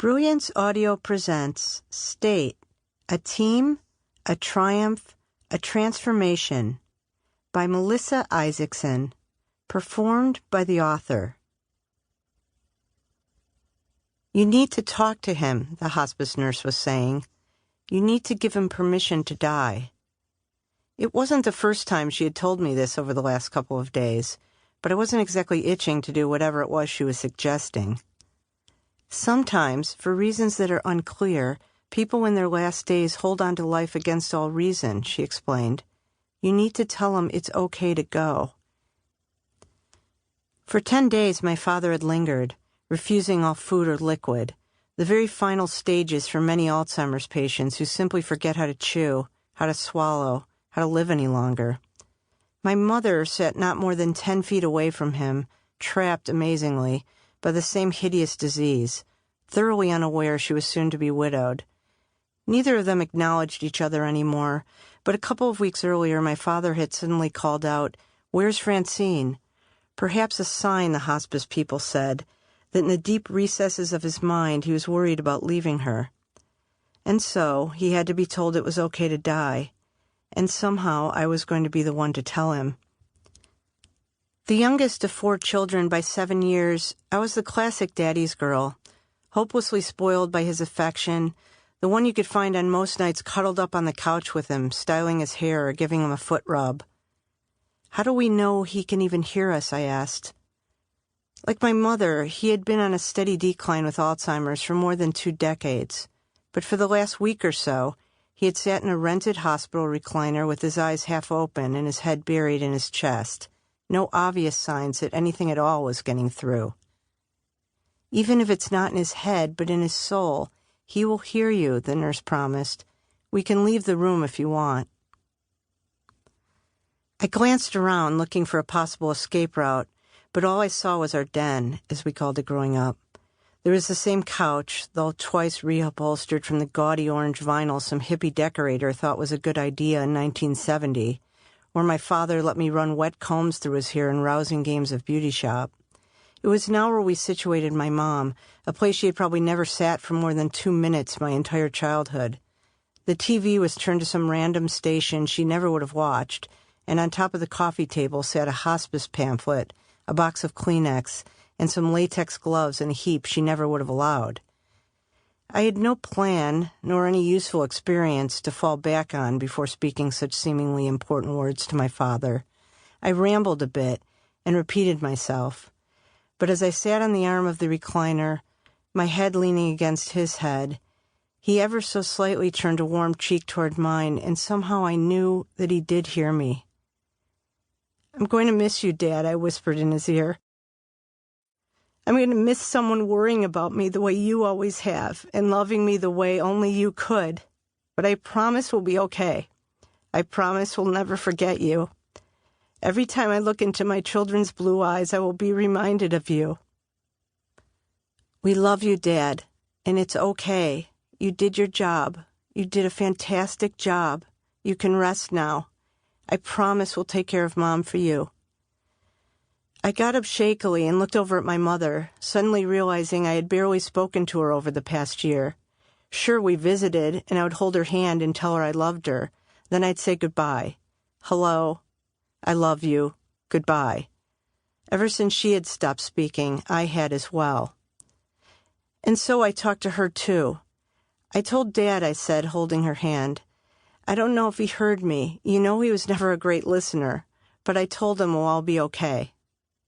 Brilliance Audio presents State, A Team, a Triumph, a Transformation by Melissa Isaacson, performed by the author. You need to talk to him, the hospice nurse was saying. You need to give him permission to die. It wasn't the first time she had told me this over the last couple of days, but I wasn't exactly itching to do whatever it was she was suggesting. Sometimes, for reasons that are unclear, people in their last days hold on to life against all reason, she explained. You need to tell him it's okay to go. For 10 days, my father had lingered, refusing all food or liquid, the very final stages for many Alzheimer's patients who simply forget how to chew, how to swallow, how to live any longer. My mother sat not more than 10 feet away from him, trapped amazingly by the same hideous disease, thoroughly unaware she was soon to be widowed. Neither of them acknowledged each other anymore, but a couple of weeks earlier my father had suddenly called out, "Where's Francine?" Perhaps a sign, the hospice people said, that in the deep recesses of his mind he was worried about leaving her. And so he had to be told it was okay to die, and somehow I was going to be the one to tell him. The youngest of 4 children by 7 years, I was the classic daddy's girl, hopelessly spoiled by his affection, the one you could find on most nights cuddled up on the couch with him, styling his hair or giving him a foot rub. How do we know he can even hear us, I asked. Like my mother, he had been on a steady decline with Alzheimer's for more than 2 decades, but for the last week or so, he had sat in a rented hospital recliner with his eyes half open and his head buried in his chest. No obvious signs that anything at all was getting through. Even if it's not in his head, but in his soul, he will hear you, the nurse promised. We can leave the room if you want. I glanced around, looking for a possible escape route, but all I saw was our den, as we called it growing up. There was the same couch, though twice reupholstered from the gaudy orange vinyl some hippie decorator thought was a good idea in 1970, where my father let me run wet combs through his hair in rousing games of beauty shop. It was now where we situated my mom, a place she had probably never sat for more than 2 minutes my entire childhood. The TV was turned to some random station she never would have watched, and on top of the coffee table sat a hospice pamphlet, a box of Kleenex, and some latex gloves in a heap she never would have allowed. I had no plan, nor any useful experience to fall back on before speaking such seemingly important words to my father. I rambled a bit and repeated myself. But as I sat on the arm of the recliner, my head leaning against his head, he ever so slightly turned a warm cheek toward mine, and somehow I knew that he did hear me. "I'm going to miss you, Dad," I whispered in his ear. "I'm going to miss someone worrying about me the way you always have, and loving me the way only you could. But I promise we'll be okay. I promise we'll never forget you. Every time I look into my children's blue eyes, I will be reminded of you." "We love you, Dad, and it's okay. You did your job. You did a fantastic job. You can rest now. I promise we'll take care of Mom for you." I got up shakily and looked over at my mother, suddenly realizing I had barely spoken to her over the past year. Sure, we visited, and I would hold her hand and tell her I loved her. Then I'd say goodbye. Hello. I love you. Goodbye. Ever since she had stopped speaking, I had as well. And so I talked to her, too. I told Dad, I said, holding her hand. I don't know if he heard me. You know he was never a great listener. But I told him we'll all be okay.